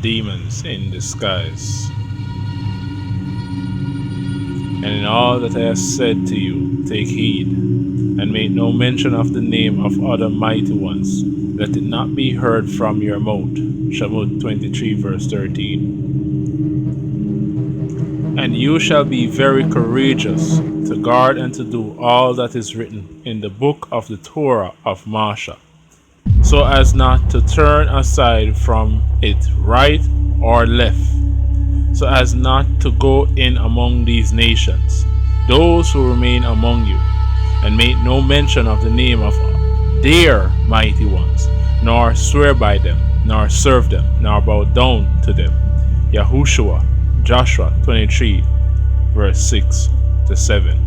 demons in disguise. And in all that I have said to you, take heed, and make no mention of the name of other mighty ones. Let it not be heard from your mouth. Shamot 23 verse 13. And you shall be very courageous to guard and to do all that is written in the book of the Torah of Moshe, so as not to turn aside from it right or left, so as not to go in among these nations, those who remain among you, and make no mention of the name of their mighty ones, nor swear by them, nor serve them, nor bow down to them. Yahushua, Joshua 23, verse 6 to 7.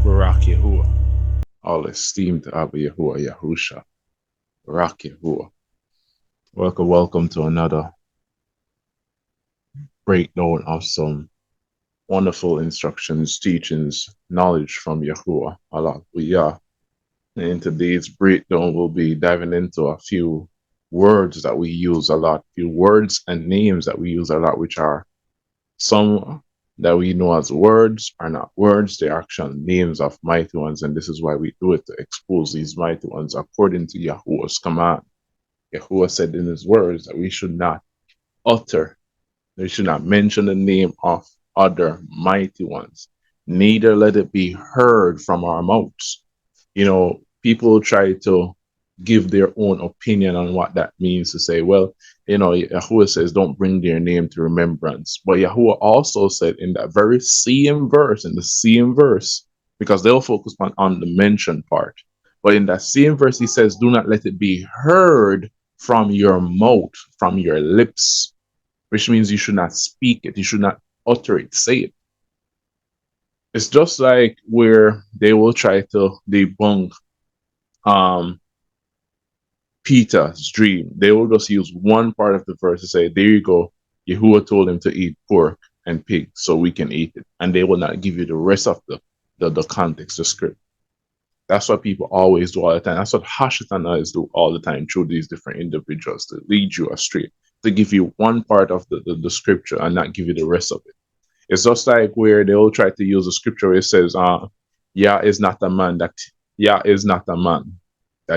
Barak Yahuwah. All esteemed Abba Yahuwah Yahusha. Barak Yahuwah. Welcome to another breakdown of some wonderful instructions, teachings, knowledge from Yahuwah. Hallelujah. And in today's breakdown, we'll be diving into a few words that we use a lot, few words and names that we use a lot, which are some that we know as words are not words, they are actual names of mighty ones, and this is why we do it, to expose these mighty ones according to Yahuwah's command. Yahuwah said in his words that we should not utter, we should not mention the name of other mighty ones, neither let it be heard from our mouths. You know, people try to give their own opinion on what that means, to say, well, you know, Yahuwah says, don't bring their name to remembrance. But Yahuwah also said in that very same verse, because they'll focus on the mention part. But in that same verse, he says, do not let it be heard from your mouth, from your lips, which means you should not speak it. You should not utter it, say it. It's just like where they will try to debunk Peter's dream. They will just use one part of the verse to say, there you go, Yahuwah told him to eat pork and pig so we can eat it. And they will not give you the rest of the context, the script. That's what people always do all the time. That's what Hashatanas do all the time through these different individuals, to lead you astray, to give you one part of the scripture and not give you the rest of it. It's just like where they will try to use a scripture where it says, Yah is not a man that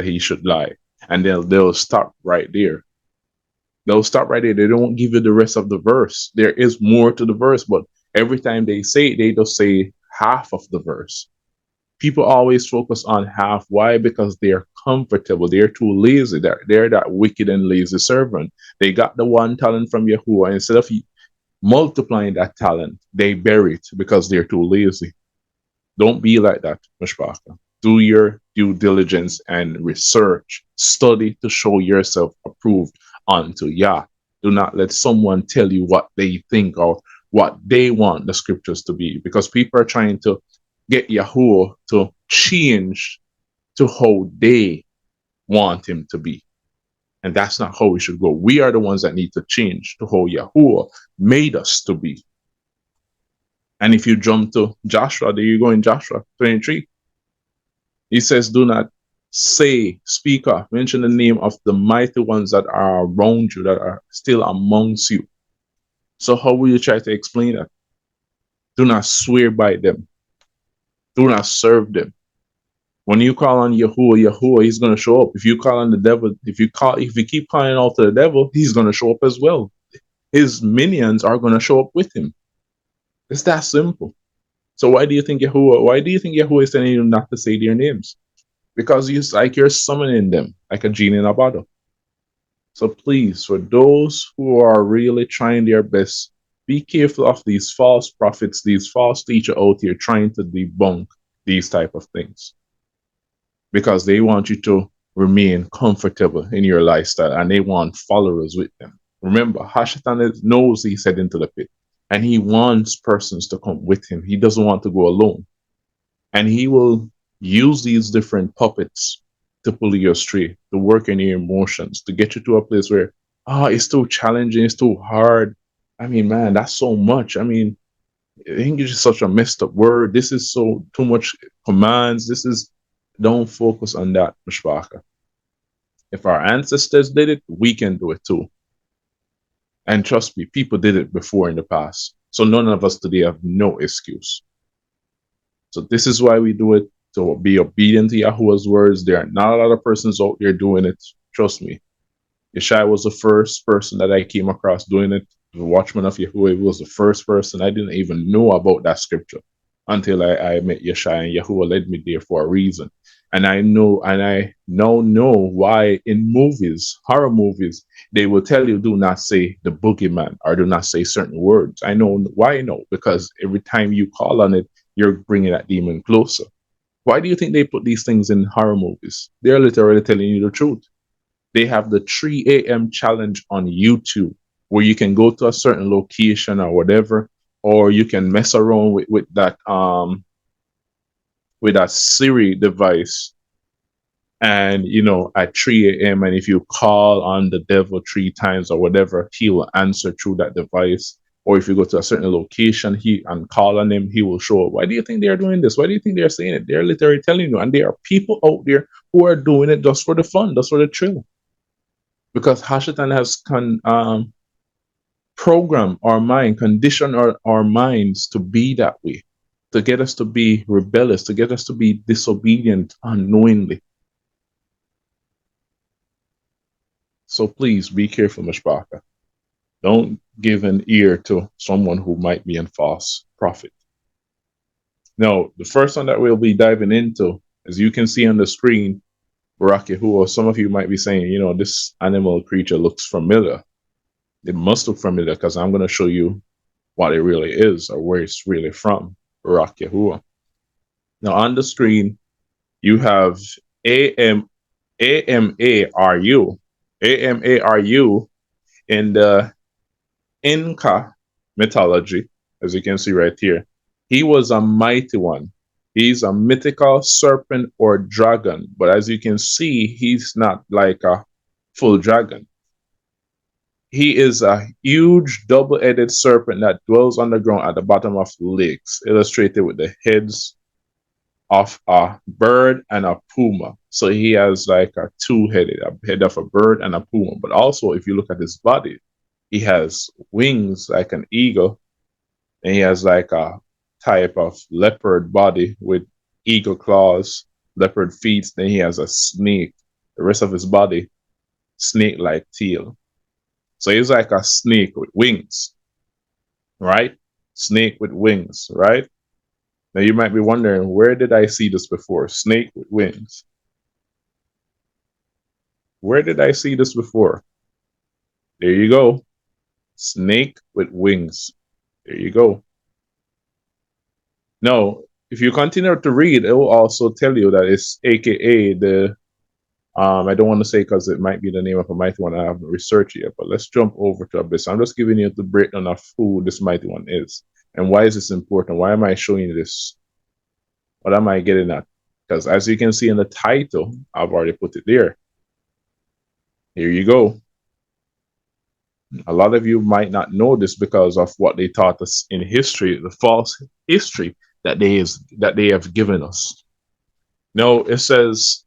he should lie. And they'll stop right there. They'll stop right there. They don't give you the rest of the verse. There is more to the verse, but every time they say it, they just say half of the verse. People always focus on half. Why? Because they're comfortable. They're too lazy. They're that wicked and lazy servant. They got the one talent from Yahuwah. Instead of multiplying that talent, they bury it because they're too lazy. Don't be like that, Mishpachah. Do your due diligence and research. Study to show yourself approved unto Yah. Do not let someone tell you what they think or what they want the scriptures to be, because people are trying to get Yahuwah to change to how they want him to be. And that's not how we should go. We are the ones that need to change to how Yahuwah made us to be. And if you jump to Joshua, there you go in Joshua 23. He says, do not say, speak of, mention the name of the mighty ones that are around you, that are still amongst you. So how will you try to explain that? Do not swear by them. Do not serve them. When you call on Yahuwah, he's going to show up. If you call on the devil, if you keep calling out to the devil, he's going to show up as well. His minions are going to show up with him. It's that simple. So why do you think Yahuwah is telling you not to say their names? Because it's like you're summoning them like a genie in a bottle. So please, for those who are really trying their best, be careful of these false prophets, these false teachers out here trying to debunk these type of things. Because they want you to remain comfortable in your lifestyle and they want followers with them. Remember, Hashatan knows he's heading to the pit. And he wants persons to come with him. He doesn't want to go alone. And he will use these different puppets to pull you astray, to work in your emotions, to get you to a place where, it's too challenging, it's too hard. I mean, man, that's so much. I mean, English is such a messed up word. This is so too much commands. Don't focus on that, Mishpachah. If our ancestors did it, we can do it too. And trust me, people did it before in the past. So none of us today have no excuse. So this is why we do it, to be obedient to Yahuwah's words. There are not a lot of persons out there doing it. Trust me. Yeshua was the first person that I came across doing it. The watchman of Yahuwah was the first person. I didn't even know about that scripture until I met Yeshua, and Yahuwah led me there for a reason. And I now know why in movies, horror movies, they will tell you do not say the boogeyman or do not say certain words. I know why. No, because every time you call on it, you're bringing that demon closer. Why do you think they put these things in horror movies? They're literally telling you the truth. They have the 3 a.m. challenge on YouTube where you can go to a certain location or whatever, or you can mess around with that Siri device, and at 3 a.m. and if you call on the devil 3 times or whatever, he will answer through that device. Or if you go to a certain location and call on him, he will show up. Why do you think they're doing this? Why do you think they're saying it? They're literally telling you, and there are people out there who are doing it just for the fun, just for the thrill. Because Hashatan has programmed our mind, conditioned our minds to be that way, to get us to be rebellious, to get us to be disobedient unknowingly. So please be careful, Mishpaka. Don't give an ear to someone who might be a false prophet. Now, the first one that we'll be diving into, as you can see on the screen, Barak Yahuwah, some of you might be saying, this animal creature looks familiar. It must look familiar because I'm going to show you what it really is or where it's really from, Barak Yahuwah. Now, on the screen, you have AMARU. AMARU in the Inca mythology, as you can see right here. He was a mighty one. He's a mythical serpent or dragon, but as you can see, he's not like a full dragon. He is a huge double-headed serpent that dwells underground at the bottom of lakes, illustrated with the heads of a bird and a puma. So he has like a two-headed, a head of a bird and a puma. But also, if you look at his body, he has wings like an eagle, and he has like a type of leopard body with eagle claws, leopard feet. Then he has a snake. The rest of his body, snake-like tail. So he's like a snake with wings, right? Snake with wings, right? Now you might be wondering, where did I see this before? Snake with wings. Where did I see this before? There you go. Snake with wings. There you go. Now, if you continue to read, it will also tell you that it's AKA the, I don't want to say because it might be the name of a mighty one. I haven't researched it yet, but let's jump over to Abyss. I'm just giving you the breakdown of who this mighty one is. And why is this important? Why am I showing you this? What am I getting at? Because as you can see in the title, I've already put it there. Here you go. A lot of you might not know this because of what they taught us in history, the false history that they have given us. No, it says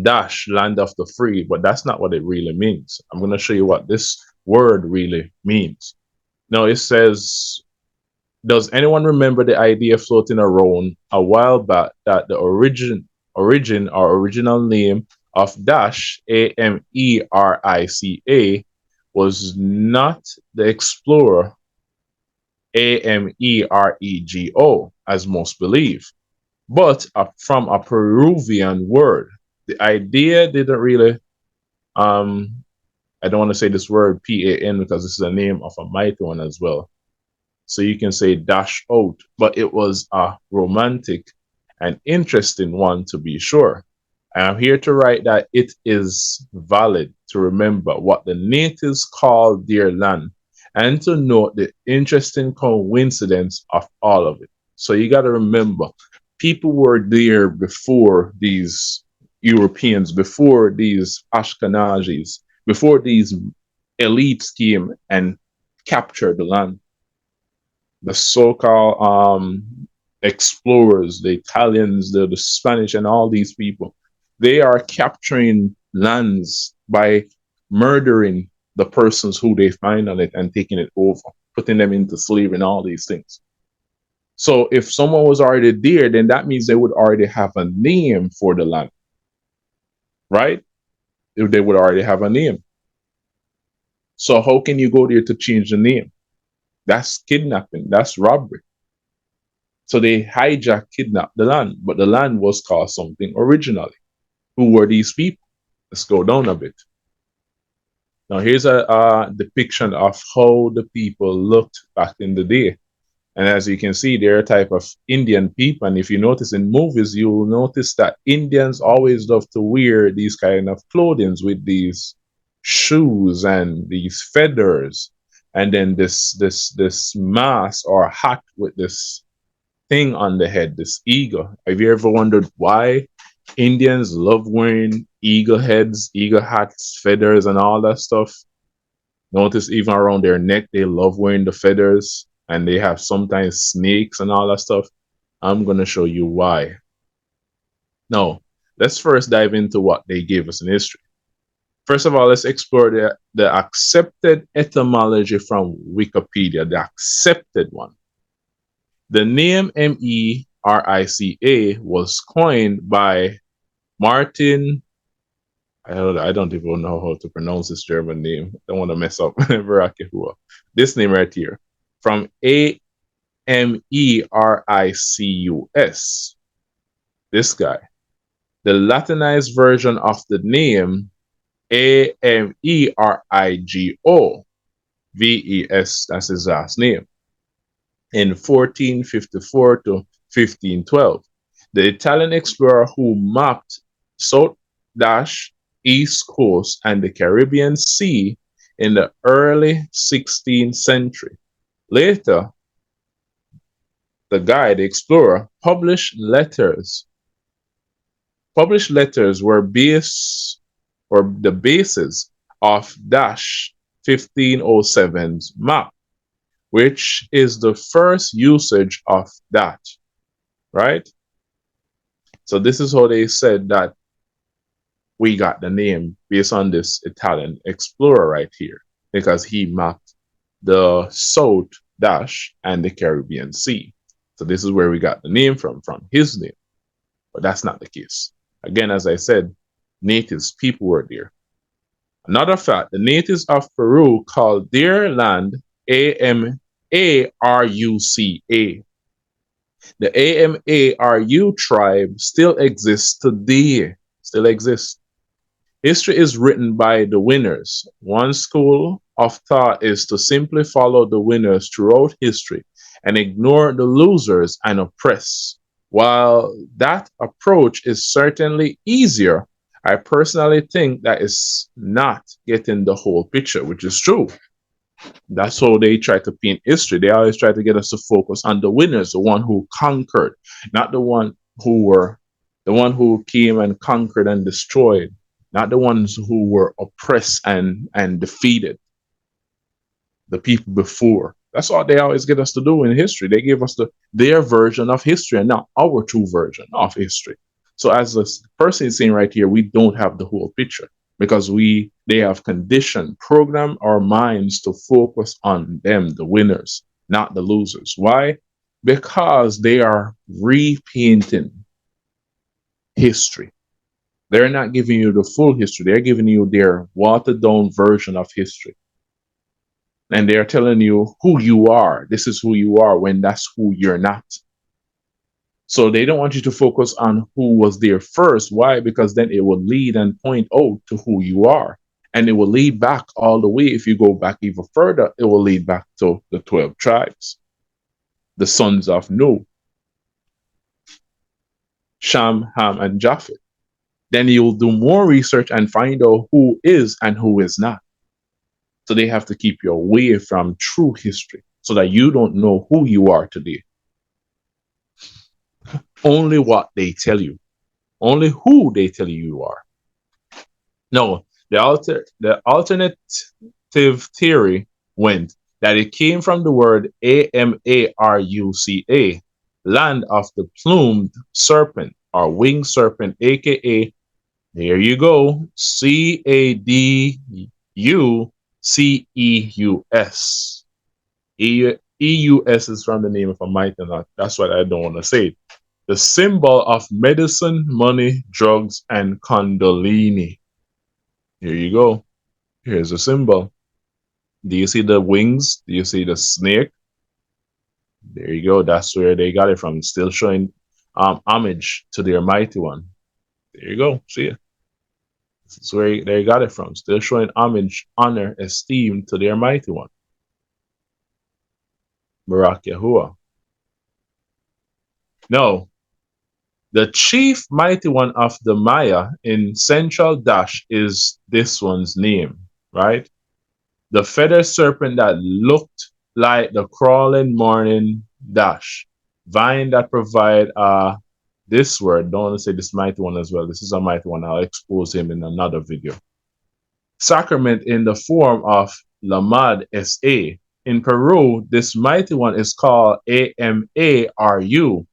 dash land of the free, but that's not what it really means. I'm going to show you what this word really means. Now it says, does anyone remember the idea floating around a while back that the origin or original name of dash, AMERICA, was not the explorer AMEREGO, as most believe, but from a Peruvian word. The idea didn't really, I don't want to say this word PAN because this is the name of a mighty one as well. So you can say dash out, but it was a romantic and interesting one to be sure. And I'm here to write that it is valid to remember what the natives called their land and to note the interesting coincidence of all of it. So you got to remember, people were there before these Europeans, before these Ashkenazis, before these elites came and captured the land. The so-called explorers, the Italians, the Spanish, and all these people, they are capturing lands by murdering the persons who they find on it and taking it over, putting them into slavery and all these things. So if someone was already there, then that means they would already have a name for the land, right? They would already have a name. So how can you go there to change the name? That's kidnapping. That's robbery. So they hijacked, kidnapped the land, but the land was called something originally. Who were these people? Let's go down a bit. Now here's a depiction of how the people looked back in the day. And as you can see, they're a type of Indian people. And if you notice in movies, you'll notice that Indians always love to wear these kind of clothing with these shoes and these feathers, and then this mask or hat with this thing on the head, this eagle. Have you ever wondered why Indians love wearing eagle heads, eagle hats, feathers, and all that stuff? Notice even around their neck, they love wearing the feathers, and they have sometimes snakes and all that stuff. I'm going to show you why. Now, let's first dive into what they gave us in history. First of all, let's explore the accepted etymology from Wikipedia, the accepted one. The name Merica was coined by Martin. I don't even know how to pronounce this German name. I don't want to mess up. Yahuwah. This name right here. From Americus. This guy. The Latinized version of the name Amerigo. VES, that's his last name. In 1454 to 1512. The Italian explorer who mapped East Coast and the Caribbean Sea in the early 16th century. Later, the explorer, published letters were the basis of 1507's map, which is the first usage of that, right? So this is how they said that we got the name based on this Italian explorer right here, because he mapped the South and the Caribbean Sea. So this is where we got the name from his name. But that's not the case. Again, as I said, natives, people were there. Another fact, the natives of Peru called their land Amaruca. The Amaru tribe still exists today. Still exists. History is written by the winners. One school of thought is to simply follow the winners throughout history and ignore the losers and oppress. While that approach is certainly easier, I personally think that is not getting the whole picture, which is true. That's how they try to paint history. They always try to get us to focus on the winners, the one who conquered, not the one who came and conquered and destroyed, not the ones who were oppressed and defeated, the people before. That's what they always get us to do in history. They give us their version of history and not our true version of history. So as this person is saying right here, we don't have the whole picture because they have conditioned, programmed our minds to focus on them, the winners, not the losers. Why? Because they are repainting history. They're not giving you the full history. They're giving you their watered down version of history. And they're telling you who you are. This is who you are when that's who you're not. So they don't want you to focus on who was there first. Why? Because then it will lead and point out to who you are. And it will lead back all the way. If you go back even further, it will lead back to the 12 tribes, the sons of Noah, Shem, Ham, and Japheth. Then you'll do more research and find out who is and who is not. So they have to keep you away from true history so that you don't know who you are today. Only what they tell you. Only who they tell you are. No, the alternative theory went that it came from the word Amaruca, land of the plumed serpent or winged serpent, aka, here you go, Caduceus, Ceus. EUS is from the name of a mighty knot. That's what I don't want to say. The symbol of medicine, money, drugs, and Kundalini. Here you go. Here's a symbol. Do you see the wings? Do you see the snake? There you go. That's where they got it from. Still showing homage to their mighty one. There you go. See it. That's where they got it from. Still showing homage, honor, esteem to their mighty one. Barak Yahuwah. No, the chief mighty one of the Maya in Central Dash is this one's name, right? The feathered serpent that looked like the crawling morning dash. Vine that provide this word, don't want to say this mighty one as well. This is a mighty one. I'll expose him in another video. Sacrament in the form of Lamad SA. In Peru, this mighty one is called AMARU,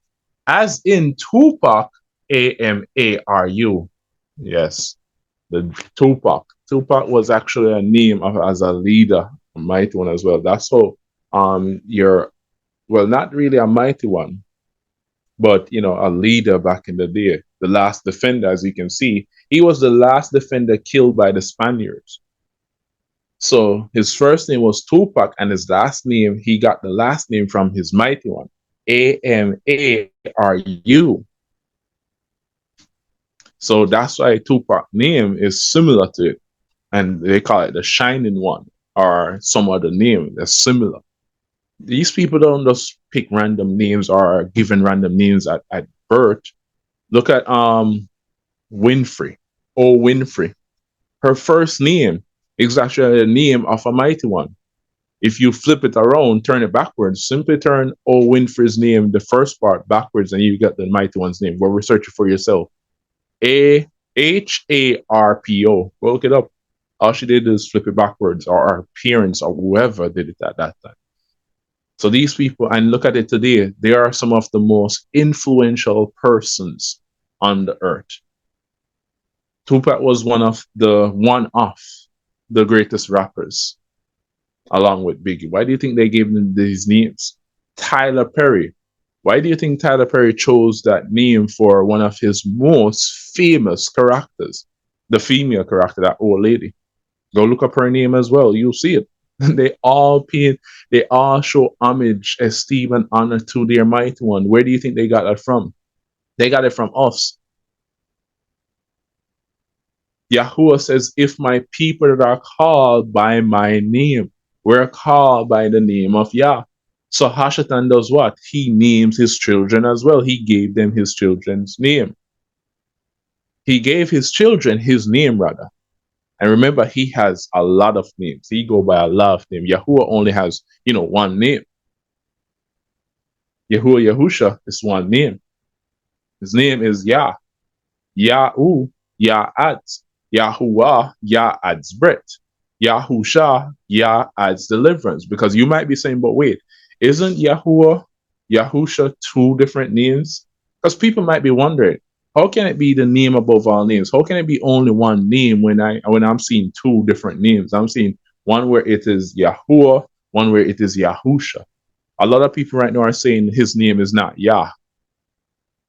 as in Tupac AMARU. Yes, the Tupac. Tupac was actually a name as a leader, a mighty one as well. That's how you're, well, not really a mighty one, but a leader back in the day. The last defender, as you can see, he was the last defender killed by the Spaniards. So his first name was Tupac, and his last name, he got the last name from his mighty one, AMARU. So that's why Tupac name is similar to it, and they call it the Shining One or some other name that's similar. These people don't just pick random names or given random names at birth. Look at Winfrey. Oh, Winfrey. Her first name is actually the name of a mighty one. If you flip it around, turn it backwards, simply turn O Winfrey's name, the first part, backwards, and you get the mighty one's name. Go research it for yourself. AHARPO. Go look it up. All she did is flip it backwards, or our parents or whoever did it at that time. So these people, and look at it today, they are some of the most influential persons on the earth. Tupac was one of the greatest rappers, along with Biggie. Why do you think they gave them these names? Tyler Perry. Why do you think Tyler Perry chose that name for one of his most famous characters, the female character, that old lady? Go look up her name as well. You'll see it. They all show homage, esteem, and honor to their mighty one. Where do you think they got that from? They got it from us. Yahuwah says, if my people that are called by my name, we're called by the name of Yah. So Hashatan does what? He names his children as well. He gave them his children's name. He gave his children his name, rather. And remember, he has a lot of names. He go by a lot of names. Yahuwah only has, one name. Yahuwah Yahusha is one name. His name is Yah. Yahu, YAHUAH'S. Yahuwah, YAHUAH'S breath. Yahusha, YAHUAH'S deliverance. Because you might be saying, but wait, isn't Yahuwah, Yahusha two different names? Because people might be wondering, how can it be the name above all names? How can it be only one name when I'm seeing two different names? I'm seeing one where it is Yahuwah, one where it is Yahusha. A lot of people right now are saying his name is not Yah.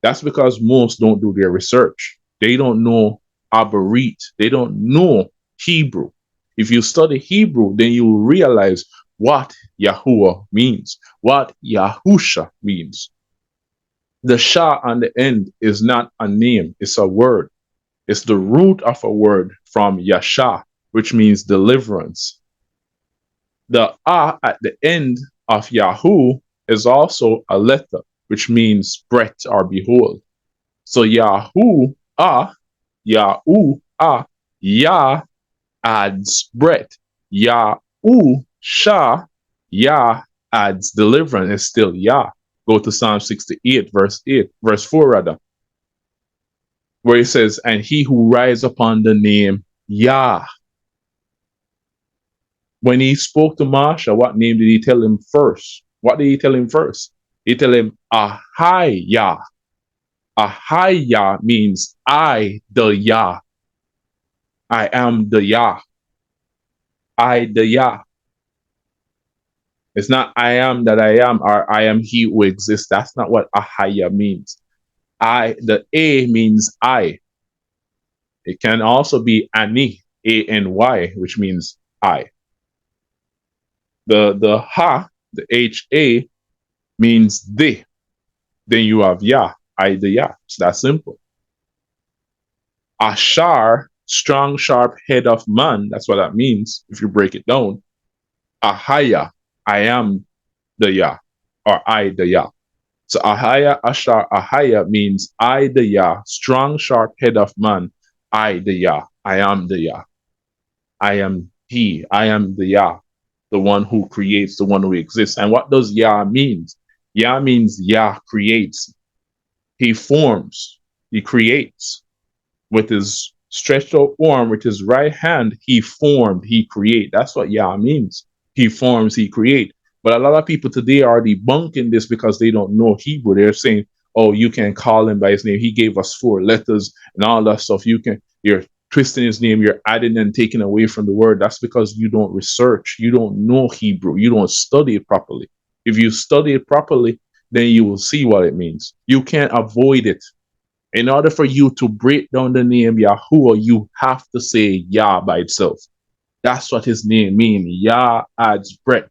That's because most don't do their research. They don't know Abarit. They don't know Hebrew. If you study Hebrew, then you will realize what Yahuwah means, what Yahusha means. The Shah on the end is not a name, it's a word. It's the root of a word from Yasha, which means deliverance. The A at the end of Yahu is also a letter, which means breath or behold. So Yahu A, Yahu A, Yah adds breath. Yahu Shah, Yah adds deliverance. It's still Yah. Go to Psalm 68, verse 4 rather, where it says, and he who rides upon the name Yah. When he spoke to Marsha, what name did he tell him first? What did he tell him first? He tell him Ahaya. Ahaya means I, the Yah. I am the Yah. I the Yah. It's not I am that I am or I am he who exists. That's not what Ahaya means. The A means I. It can also be Ani, A-N-Y, which means I. The Ha, the H-A, means the. Then you have Yah, I the Yah. It's that simple. Ashar, strong, sharp head of man. That's what that means if you break it down. Ahaya, I am the Yah, or I the Yah. So Ahaya, Ashar, Ahaya means I the Yah, strong, sharp head of man. I the Yah, I am the Yah. I am He, I am the Yah, the one who creates, the one who exists. And what does Yah mean? Yah means Yah creates. He forms, he creates. With his stretched out arm, with his right hand, he formed, he create. That's what Yah means. He forms, he create. But a lot of people today are debunking this because they don't know Hebrew. They're saying, oh, you can call him by his name. He gave us 4 letters and all that stuff. You're twisting his name, you're adding and taking away from the word. That's because you don't research. You don't know Hebrew. You don't study it properly. If you study it properly, then you will see what it means. You can't avoid it. In order for you to break down the name Yahuwah, you have to say Yah by itself. That's what his name means. Yah adds breath.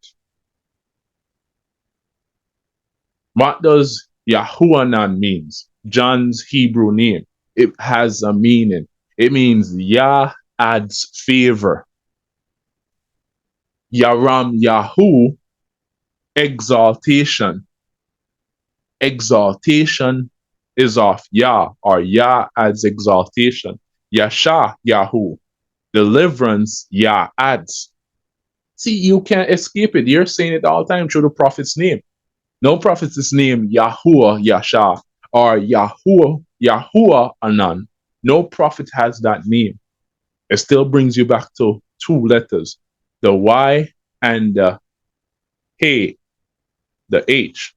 What does Yahuwah means? John's Hebrew name. It has a meaning. It means Yah adds favor. Yaram Yahu, exaltation. Exaltation is of Yah, or Yah adds exaltation. Yasha, Yahu, deliverance, Yah adds. See, you can't escape it. You're saying it all the time through the prophet's name. No prophet's name, Yahuwah, Yasha, or Yahuwah Anan. No prophet has that name. It still brings you back to 2 letters, the Y and the Hey, the H.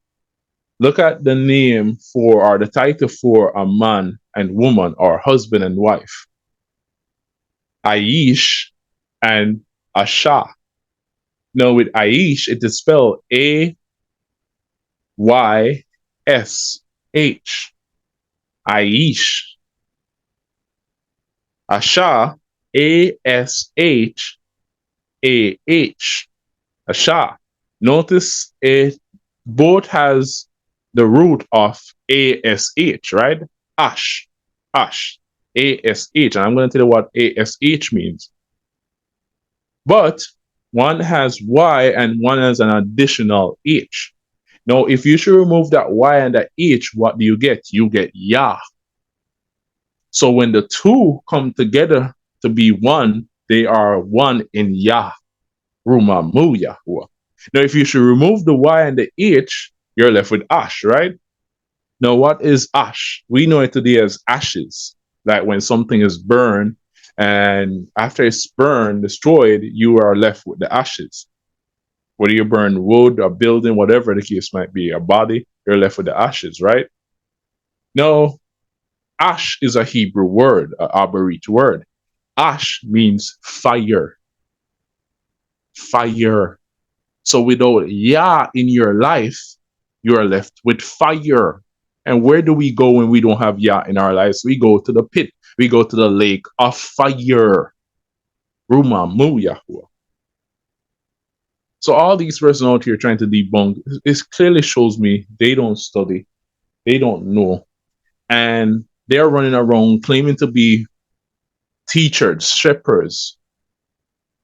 Look at the name for, or the title for a man and woman, or husband and wife. Aish and Asha. Now with Aish, it is spelled A-Y-S-H. Aish. Asha, A-S-H-A-H. Asha. Notice it both has the root of A-S-H, right? Ash. Ash. A-S-H. And I'm going to tell you what A-S-H means. But one has Y and one has an additional H. Now, if you should remove that Y and that H, what do you get? You get Yah. So when the 2 come together to be one, they are one in Yah. Rumamu Yahuwah. Now, if you should remove the Y and the H, you're left with Ash, right? Now, what is ash? We know it today as ashes, like when something is burned, and after it's burned, destroyed, you are left with the ashes. Whether you burn wood, a building, whatever the case might be, a body, you're left with the ashes, right? No, ash is a Hebrew word, an Abarit word. Ash means fire. Fire. So without Yah in your life, you are left with fire. And where do we go when we don't have Yah in our lives? We go to the pit. We go to the lake of fire. Rumamu Yahuwah. So all these persons out here trying to debunk, it clearly shows me they don't study. They don't know. And they're running around claiming to be teachers, shepherds,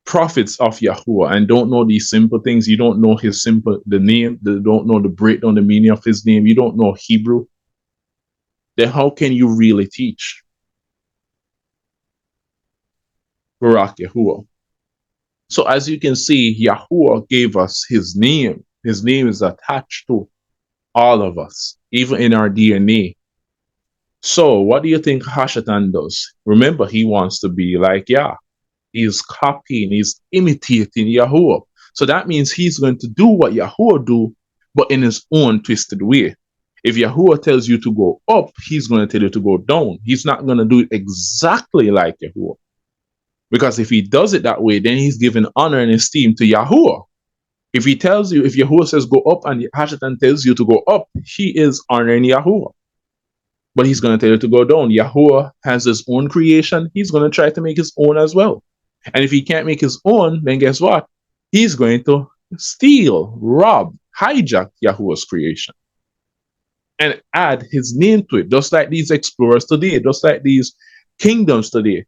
prophets of Yahuwah, and don't know these simple things. You don't know the name. They don't know the breakdown, the meaning of his name. You don't know Hebrew. Then how can you really teach? Barak Yahuwah. So as you can see, Yahuwah gave us his name. His name is attached to all of us, even in our DNA. So what do you think Hashatan does? Remember, he wants to be like Yah. He's copying, he's imitating Yahuwah. So that means he's going to do what Yahuwah do, but in his own twisted way. If Yahuwah tells you to go up, he's going to tell you to go down. He's not going to do it exactly like Yahuwah. Because if he does it that way, then he's giving honor and esteem to Yahuwah. If he tells you, if Yahuwah says go up and Hashatan tells you to go up, he is honoring Yahuwah. But he's going to tell you to go down. Yahuwah has his own creation. He's going to try to make his own as well. And if he can't make his own, then guess what? He's going to steal, rob, hijack Yahuwah's creation and add his name to it. Just like these explorers today, just like these kingdoms today.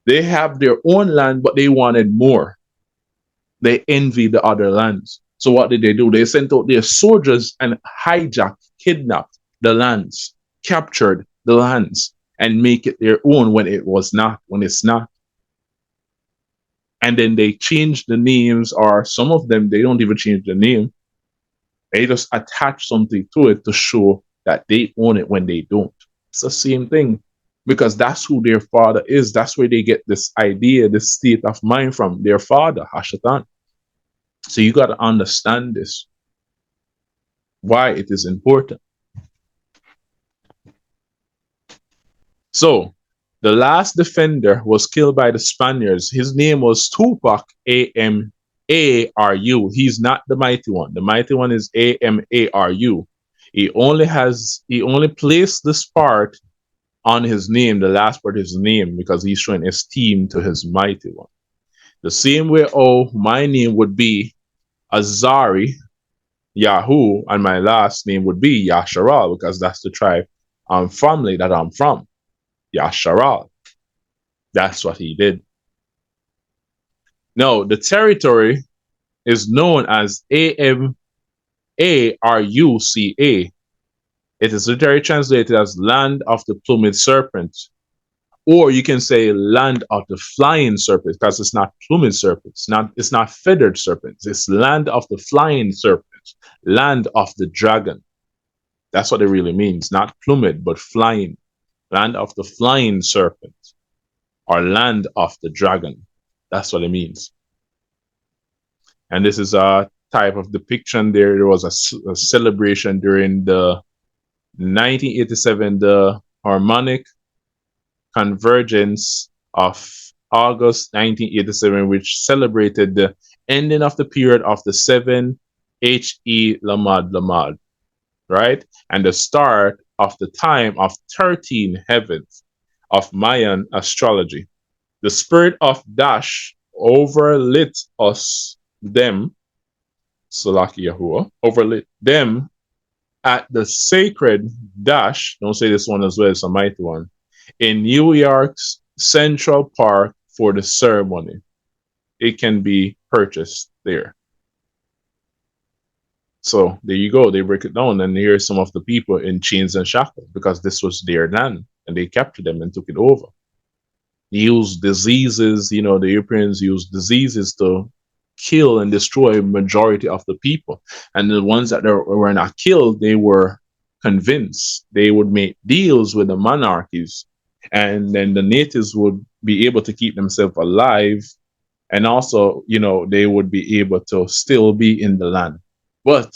They have their own land, but they wanted more. They envy the other lands. So what did they do? They sent out their soldiers and hijacked, kidnapped the lands, captured the lands, and make it their own when it was not, when it's not. And then they change the names, or some of them, they don't even change the name. They just attach something to it to show that they own it when they don't. It's the same thing, because that's who their father is. That's where they get this idea, this state of mind from, their father, Hashatan. So you got to understand this, why it is important. So the last defender was killed by the Spaniards. His name was Tupac Amaru. He's not the mighty one. The mighty one is Amaru. He only placed this part on his name, the last part of his name, because he's showing esteem to his mighty one. The same way, my name would be Azari, Yahu, and my last name would be Yasharal, because that's the tribe family that I'm from. Yasharal. That's what he did. No, the territory is known as Amaruca. It is literally translated as land of the plumaged serpent. Or you can say land of the flying serpent, because it's not plumaged serpents, it's not feathered serpents. It's land of the flying serpent, land of the dragon. That's what it really means. Not plumaged, but flying. Land of the flying serpent, or land of the dragon. That's what it means. And this is a type of depiction. There was a celebration during the 1987, the harmonic convergence of August 1987, which celebrated the ending of the period of the 7 He Lamad, right? And the start of the time of 13 heavens of Mayan astrology. The spirit of Dash overlit overlit them at the sacred Dash, don't say this one as well, it's a mighty one, in New York's Central Park for the ceremony. It can be purchased there. So there you go. They break it down, and here's some of the people in chains and shackles, because this was their land, and they captured them and took it over. They used diseases, the Europeans used diseases to kill and destroy majority of the people. And the ones that were not killed, they were convinced. They would make deals with the monarchies, and then the natives would be able to keep themselves alive, and also, they would be able to still be in the land, but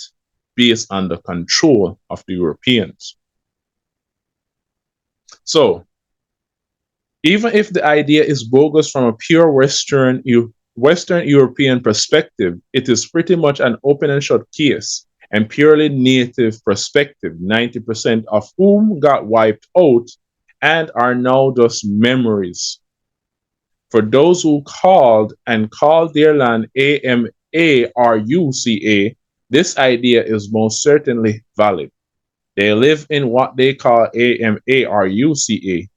based on the control of the Europeans. So, even if the idea is bogus from a pure Western European perspective, it is pretty much an open and shut case, and purely native perspective, 90% of whom got wiped out and are now just memories. For those who called their land Amaruca, this idea is most certainly valid. They live in what they call Amaruca,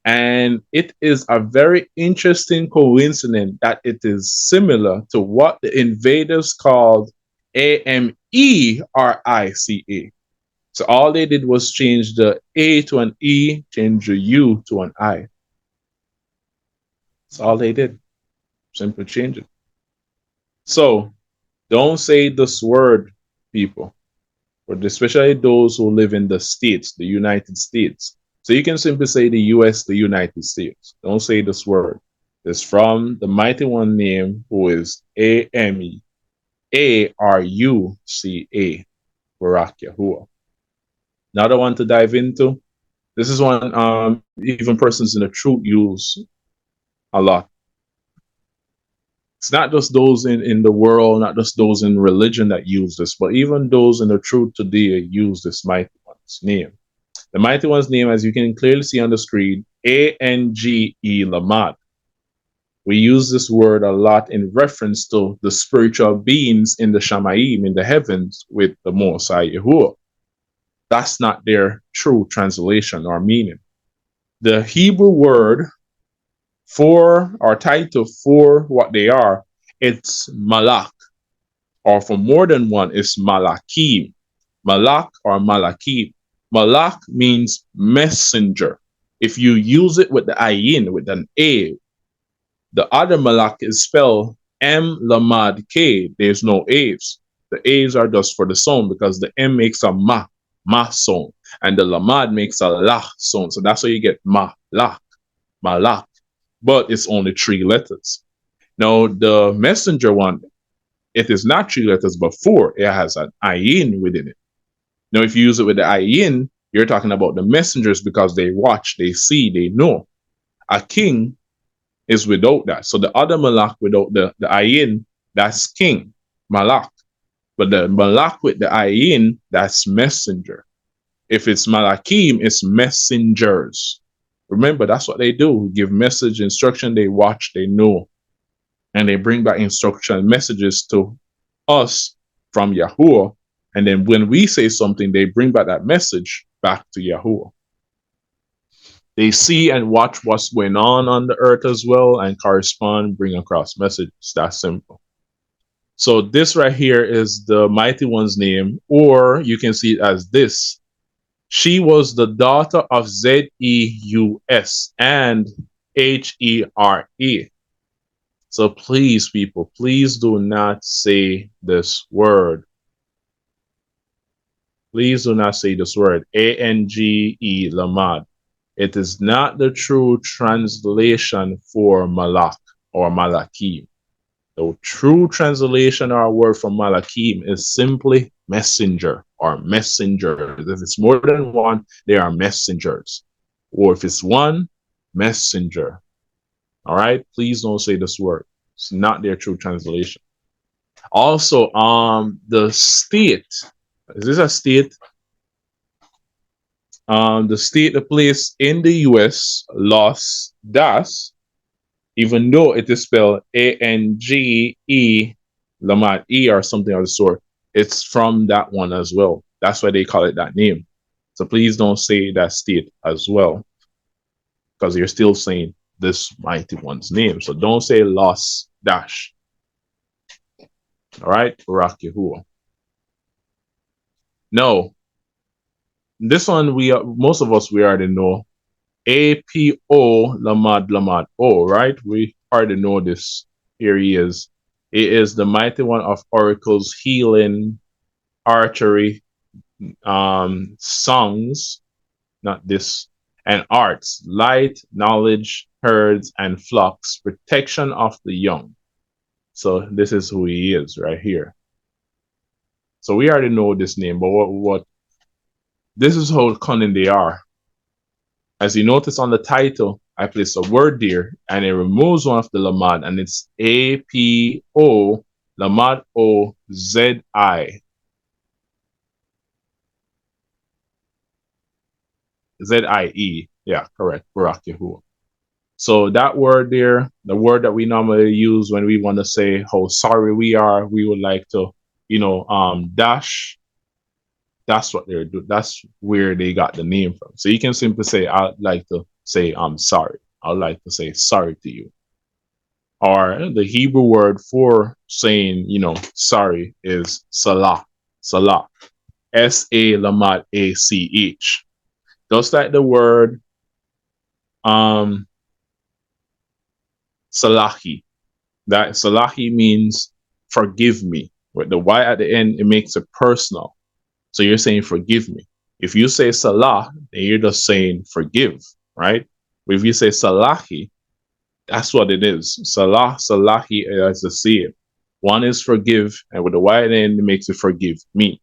and it is a very interesting coincidence that it is similar to what the invaders called America. So all they did was change the A to an E, change the U to an I. That's all they did. Simply change it. So don't say this word, people, but especially those who live in the States, the United States. So you can simply say the US, the United States. Don't say this word. It's from the mighty one name, who is Amaruca, Barak Yahuwah. Another one to dive into. This is one even persons in the truth use a lot. It's not just those in the world, not just those in religion that use this, but even those in the truth today use this mighty one's name. The mighty one's name, as you can clearly see on the screen, Ange Lamad. We use this word a lot in reference to the spiritual beings in the Shamaim, in the heavens, with the Most High Yahuwah. That's not their true translation or meaning. The Hebrew word for or title for what they are, it's Malak, or for more than one, it's Malakim. Malak or Malakim. Malak means messenger. If you use it with the ayin, with an A, the other Malak is spelled M Lamad K. There's no A's. The A's are just for the sound because the M makes a ma sound, and the Lamad makes a lah sound. So that's why you get Malak, Malak. But it's only 3 letters. Now, the messenger one, it is not 3 letters, but 4. It has an ayin within it. Now, if you use it with the ayin, you're talking about the messengers because they watch, they see, they know. A king is without that. So the other malak without the ayin, that's king, malak. But the malak with the ayin, that's messenger. If it's malakim, it's messengers. Remember, that's what they do. Give message, instruction, they watch, they know. And they bring back instruction messages to us from Yahuwah. And then when we say something, they bring back that message back to Yahuwah. They see and watch what's going on the earth as well and correspond, bring across messages. That's simple. So this right here is the mighty one's name, or you can see it as this. She was the daughter of Zeus and Here. So please, people, please do not say this word. Please do not say this word, Ange Lamad. It is not the true translation for Malak or Malakim. The true translation or word for Malakim is simply messenger or messengers. If it's more than one, they are messengers. Or if it's one, messenger. All right? Please don't say this word. It's not their true translation. Also, the state. Is this a state? The state, the place in the US, Las Das, even though it is spelled Ange Lamad E or something of the sort, it's from that one as well. That's why they call it that name. So please don't say that state as well, because you're still saying this mighty one's name. So don't say Las Dash. All right, Barak Yahuwah. No, this one most of us we already know. APO Lamad O, right? We already know this. Here he is. He is the mighty one of oracles, healing, archery, songs, not this, and arts, light, knowledge, herds, and flocks, protection of the young. So this is who he is right here. So we already know this name, but what this is how cunning they are. As you notice on the title, I place a word there and it removes one of the Lamad, and it's APO Lamad O ZI. ZIE. Yeah, correct. Barak Yahuwah. So that word there, the word that we normally use when we want to say how sorry we are, we would like to, dash. That's what they're doing. That's where they got the name from. So you can simply say, I'd like to say, I'm sorry. I'd like to say sorry to you. Or the Hebrew word for saying, sorry is salah. Salah. Lamad ACH. Just like the word salahi. That salahi means forgive me. With the Y at the end, it makes it personal. So you're saying forgive me. If you say salah, then you're just saying forgive, right? If you say salahi, that's what it is. Salah, salahi, as the same. One is forgive, and with the Y at the end, it makes it forgive me.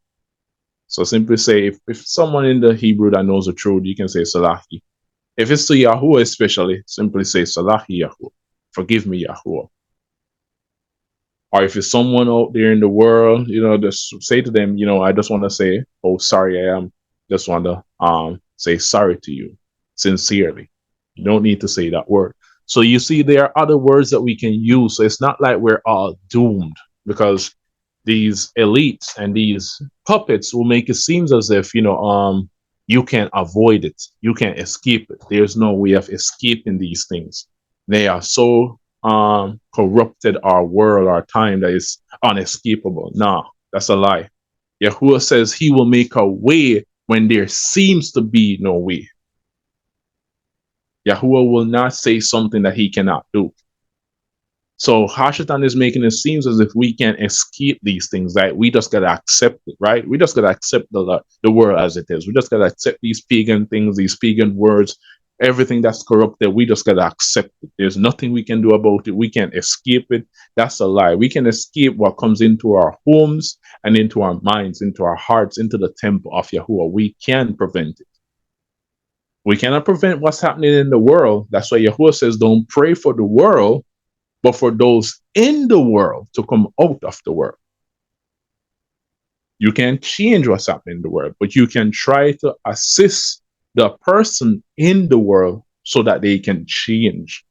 So simply say, if someone in the Hebrew that knows the truth, you can say salahi. If it's to Yahuwah especially, simply say salahi Yahuwah. Forgive me, Yahuwah. Or if it's someone out there in the world, just say to them, I just want to say, oh, sorry, I am. Just want to say sorry to you sincerely. You don't need to say that word. So you see, there are other words that we can use. So it's not like we're all doomed, because these elites and these puppets will make it seem as if, you can't avoid it. You can't escape it. There's no way of escaping these things. They are so corrupted our world, our time, that is unescapable. Nah, that's a lie. Yahuwah says he will make a way when there seems to be no way. Yahuwah will not say something that he cannot do. So Hashatan is making it seem as if we can't escape these things, right? We just gotta accept it, right? We just gotta accept the world as it is. We just gotta accept these pagan things, these pagan words, everything that's corrupted. We just gotta accept it. There's nothing we can do about it. We can't escape it. That's a lie. We can escape what comes into our homes and into our minds, into our hearts, into the temple of Yahuwah. We can prevent it. We cannot prevent what's happening in the world. That's why Yahuwah says, don't pray for the world, but for those in the world to come out of the world. You can't change what's happening in the world, but you can try to assist the person in the world so that they can change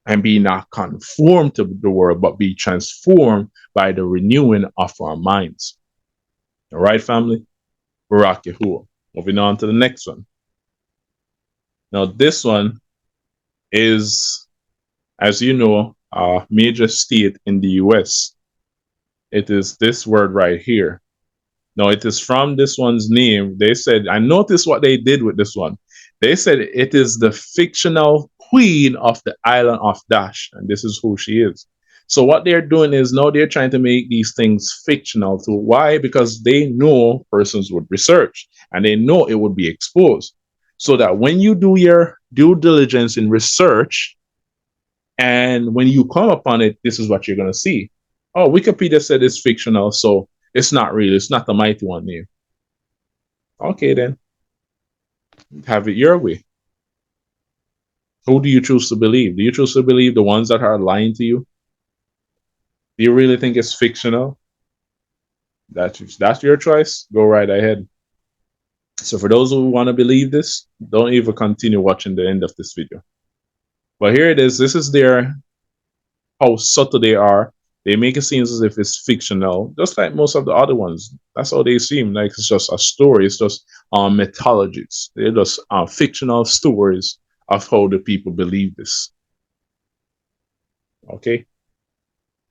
and be not conformed to the world, but be transformed by the renewing of our minds. All right, family? Barak Yahuwah. Moving on to the next one. Now, this one is, as you know, a major state in the US. It is this word right here. Now, it is from this one's name. They said, I noticed what they did with this one. They said it is the fictional queen of the island of Dash, and this is who she is. So what they're doing is now they're trying to make these things fictional. So why? Because they know persons would research and they know it would be exposed. So that when you do your due diligence in research, and when you come upon it, this is what you're going to see. Oh, Wikipedia said it's fictional, so it's not real. It's not the mighty one name. Okay, then. Have it your way. Who do you choose to believe? Do you choose to believe the ones that are lying to you? Do you really think it's fictional? That's your choice. Go right ahead. So for those who want to believe this, don't even continue watching the end of this video. But here it is. This is how subtle they are. They make it seem as if it's fictional, just like most of the other ones. That's how they seem. Like it's just a story. It's just mythologies. They're just fictional stories of how the people believe this. Okay?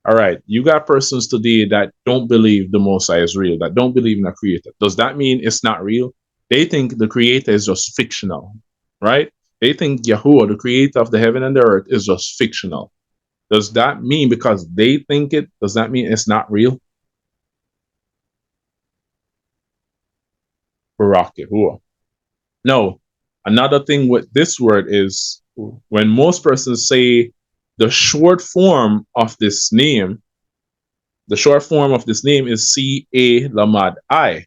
All right. You got persons today that don't believe the Most High is real, that don't believe in a creator. Does that mean it's not real? They think the creator is just fictional, right? They think Yahuwah, the creator of the heaven and the earth, is just fictional. Does that mean because they think it, does that mean it's not real? Barak Yahuwah. No. Another thing with this word is when most persons say the short form of this name, the short form of this name is C-A Lamad I.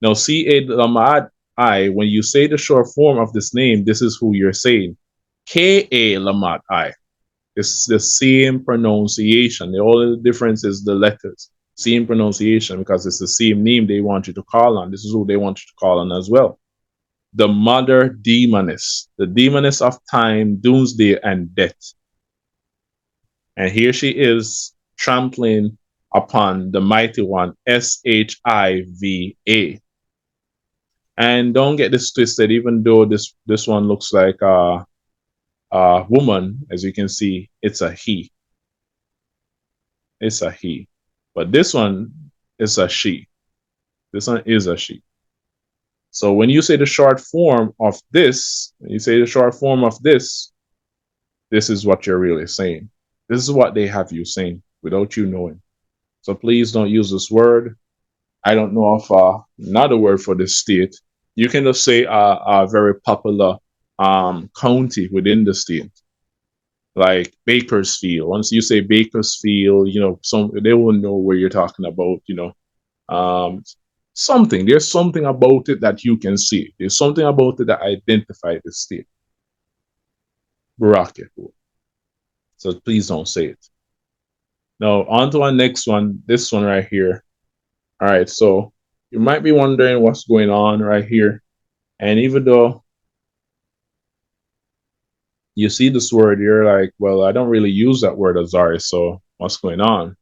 Now, C-A Lamad I, when you say the short form of this name, this is who you're saying. K-A Lamad I. It's the same pronunciation. The only difference is the letters. Same pronunciation because it's the same name they want you to call on. This is who they want you to call on as well. The mother demoness, the demoness of time, doomsday, and death. And here she is trampling upon the mighty one, Shiva. And don't get this twisted, even though this one looks like a woman, as you can see, it's a he. It's a he. But this one is a she. This one is a she. So when you say the short form of this, this is what you're really saying. This is what they have you saying without you knowing. So please don't use this word. I don't know of another word for this state. You can just say a very popular county within the state, like Bakersfield. Once you say Bakersfield, they will know where you're talking about. Something. There's something about it that you can see. There's something about it that identifies the state. Barak Yahuwah. So please don't say it. Now, on to our next one. This one right here. All right. So you might be wondering what's going on right here. And even though you see this word, you're like, well, I don't really use that word, Azari. So what's going on?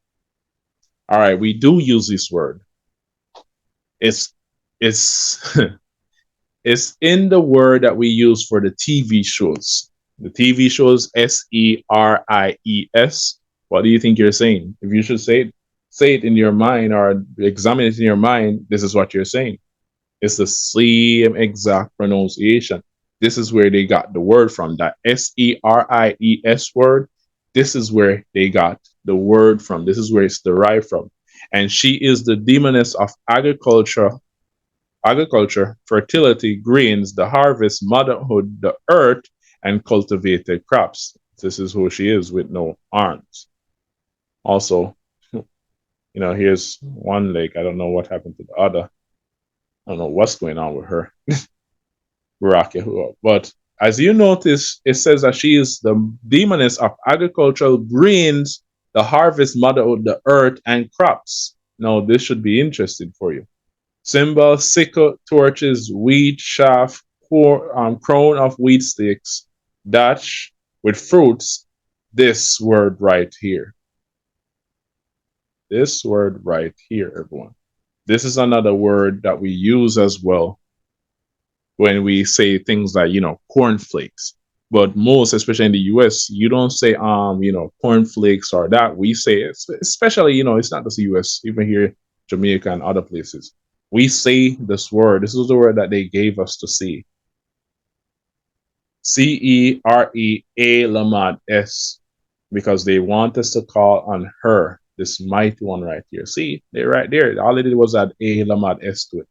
All right. We do use this word. It's it's in the word that we use for the TV shows. The TV shows, Series. What do you think you're saying? If you should say it in your mind or examine it in your mind, this is what you're saying. It's the same exact pronunciation. This is where they got the word from. That Series word, this is where they got the word from. This is where it's derived from. And she is the demoness of agriculture, fertility, grains, the harvest, motherhood, the earth, and cultivated crops. This is who she is with no arms. Also, here's one leg. I don't know what happened to the other. I don't know what's going on with her. But as you notice, it says that she is the demoness of agricultural grains, the harvest, motherhood, the earth, and crops. Now, this should be interesting for you. Symbol, sickle, torches, wheat, shaft, crown of wheat sticks, dash with fruits. This word right here. This word right here, everyone. This is another word that we use as well when we say things like, cornflakes. But most, especially in the US, you don't say, cornflakes or that. We say, especially, it's not just the US, even here, Jamaica and other places. We say this word. This is the word that they gave us to see. CEREA, because they want us to call on her, this mighty one right here. See, they're right there. All they did was add A Lamad S to it.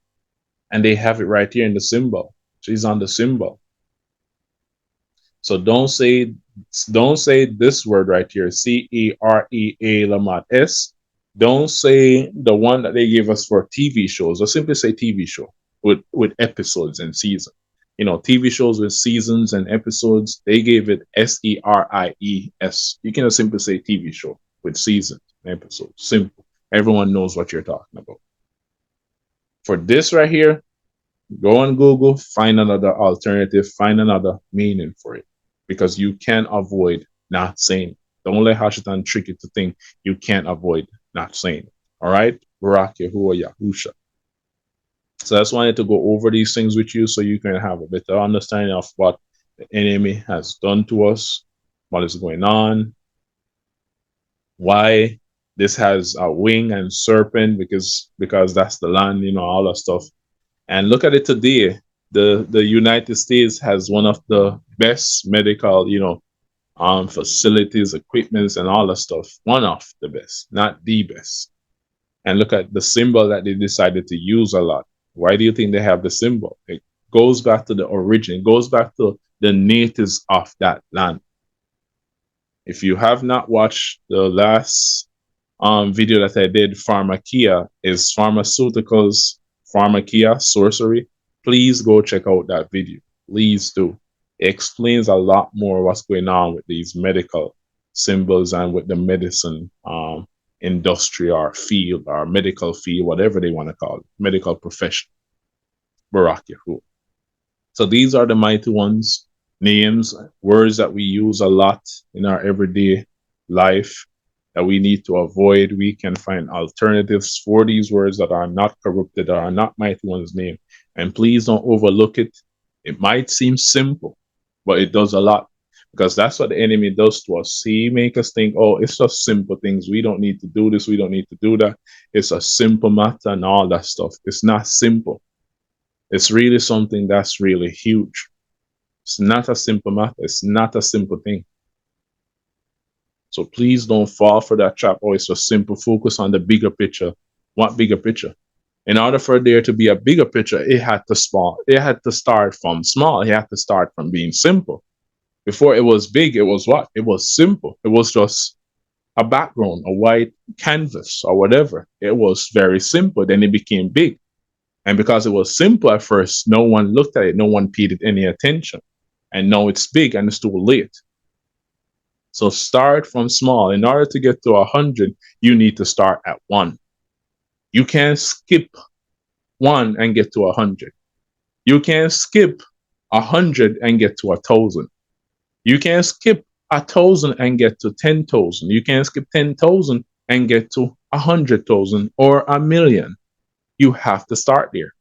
And they have it right here in the symbol. She's on the symbol. So don't say this word right here, CEREA Lamad S. Don't say the one that they gave us for TV shows, or simply say TV show with episodes and season. TV shows with seasons and episodes, they gave it SERIES. You can just simply say TV show with seasons and episodes. Simple. Everyone knows what you're talking about. For this right here, go on Google, find another alternative, find another meaning for it, because you can't avoid not saying it. Don't let Hashitan trick you to think you can't avoid not saying it. All right? Barak Yahuwah Yahusha. So I just wanted to go over these things with you so you can have a better understanding of what the enemy has done to us, what is going on, why this has a wing and serpent, because that's the land, all that stuff. And look at it today. The United States has one of the best medical, facilities, equipments, and all that stuff. One of the best, not the best. And look at the symbol that they decided to use a lot. Why do you think they have the symbol? It goes back to the origin. It goes back to the natives of that land. If you have not watched the last video that I did, Pharmakia, is pharmaceuticals, Pharmakia, sorcery, please go check out that video. Please do. It explains a lot more what's going on with these medical symbols and with the medicine industry or field or medical field, whatever they want to call it, medical profession. Barak Yahuwah. So these are the mighty ones, names, words that we use a lot in our everyday life that we need to avoid. We can find alternatives for these words that are not corrupted, that are not mighty one's name. And please don't overlook it. It might seem simple, but it does a lot, because that's what the enemy does to us. He makes us think, oh, it's just simple things. We don't need to do this. We don't need to do that. It's a simple matter and all that stuff. It's not simple. It's really something that's really huge. It's not a simple matter. It's not a simple thing. So please don't fall for that trap. Oh, it's just simple. Focus on the bigger picture. What bigger picture? In order for there to be a bigger picture, it had to start from small. It had to start from being simple. Before it was big, it was what? It was simple. It was just a background, a white canvas or whatever. It was very simple. Then it became big. And because it was simple at first, no one looked at it. No one paid it any attention. And now it's big and it's too late. So start from small. In order to get to 100, you need to start at 1. You can't skip 1 and get to 100. You can't skip 100 and get to 1,000. You can't skip 1,000 and get to 10,000. You can't skip 10,000 and get to 100,000 or 1,000,000. You have to start there.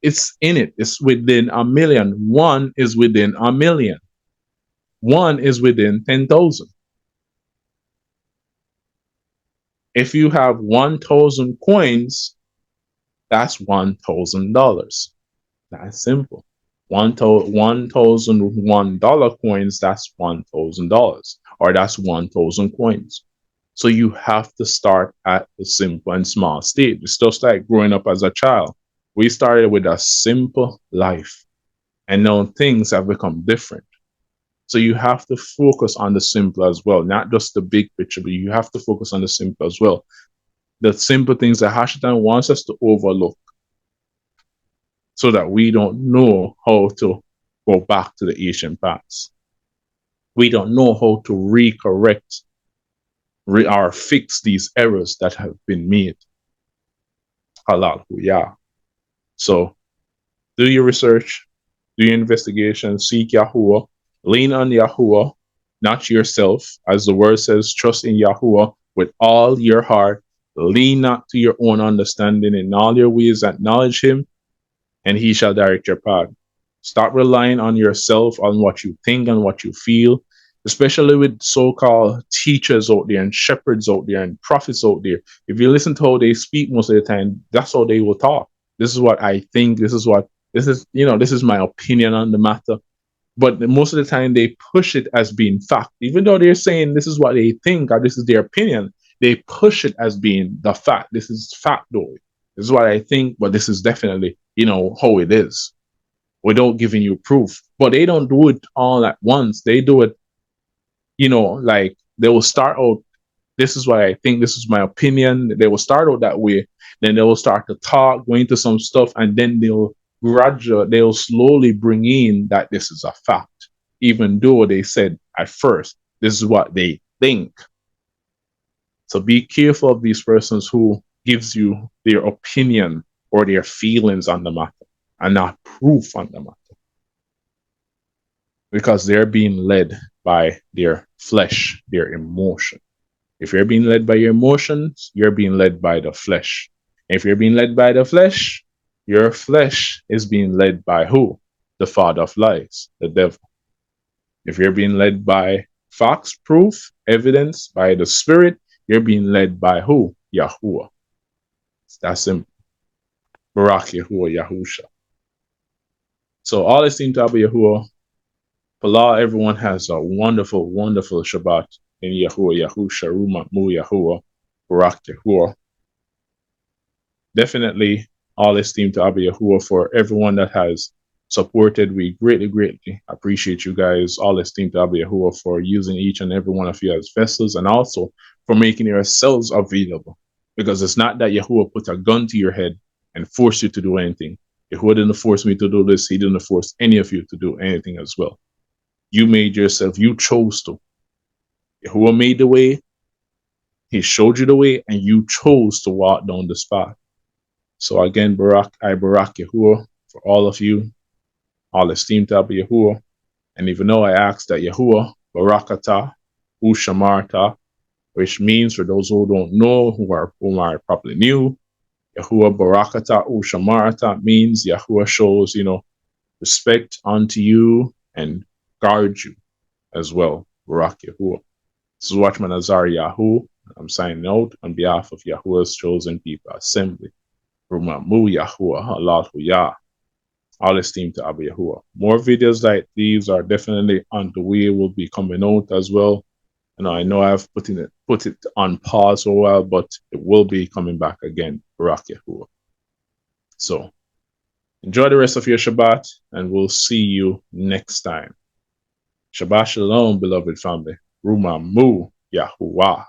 It's in it. It's within 1,000,000. 1 is within 1,000,000. 1 is within 10,000. If you have 1,000 coins, that's $1,000. That's simple. $1,001 coins, that's $1,000, or that's 1,000 coins. So you have to start at the simple and small stage. It's just like growing up as a child. We started with a simple life, and now things have become different. So you have to focus on the simple as well, not just the big picture, but you have to focus on the simple as well. The simple things that Hashatan wants us to overlook, so that we don't know how to go back to the ancient paths. We don't know how to recorrect or fix these errors that have been made. Hallelujah. So do your research, do your investigation, seek Yahuwah, lean on Yahuwah, not yourself. As the word says, trust in Yahuwah with all your heart. Lean not to your own understanding. In all your ways acknowledge him, and he shall direct your path. Stop relying on yourself, on what you think and what you feel, especially with so-called teachers out there and shepherds out there and prophets out there. If you listen to how they speak most of the time, that's how they will talk. This is what I think. This is my opinion on the matter. But most of the time they push it as being fact. Even though they're saying this is what they think or this is their opinion, they push it as being the fact. This is fact though. This is what I think, but this is definitely, how it is, without giving you proof. But they don't do it all at once. They do it, like they will start out, this is what I think, this is my opinion. They will start out that way. Then they will start to talk, go into some stuff, and then they'll slowly bring in that this is a fact, even though they said at first, this is what they think. So be careful of these persons who gives you their opinion or their feelings on the matter and not proof on the matter, because they're being led by their flesh, their emotion. If you're being led by your emotions, you're being led by the flesh. If you're being led by the flesh, your flesh is being led by who? The father of lies, the devil. If you're being led by facts, proof, evidence, by the spirit, you're being led by who? Yahuwah. That's simple. Barak Yahuwah Yahusha. So all esteemed to Abba Yahuwah, Palah, everyone has a wonderful, wonderful Shabbat in Yahuwah Yahusha, Ruma Mu Yahuwah, Barak Yahuwah. Definitely all esteemed to Abba Yahuwah for everyone that has supported. We greatly, greatly appreciate you guys. All esteemed to Abba Yahuwah for using each and every one of you as vessels, and also for making yourselves available. Because it's not that Yahuwah put a gun to your head and force you to do anything. Yahuwah didn't force me to do this. He didn't force any of you to do anything as well. You made yourself. You chose to. Yahuwah made the way. He showed you the way, and you chose to walk down this path. So again, Barak Yahuwah for all of you, all esteemed Abba Yahuwah. And even though I asked that Yahuwah, Barakata, Ushamarta, which means for those who don't know, who are probably new, Yahuwah Barakata Ushamarta means Yahuwah shows, respect unto you and guard you as well. Barak Yahuwah. This is Watchman Azar Yahu. I'm signing out on behalf of Yahuwah's chosen people assembly. Rumamu Yahuwah, Hallelujah. All esteemed to Abba Yahuwah. More videos like these are definitely on the way, will be coming out as well. And I know I've put it on pause for a while, but it will be coming back again. Barak Yahuwah. So enjoy the rest of your Shabbat, and we'll see you next time. Shabbat Shalom, beloved family. Rumamu Yahuwah.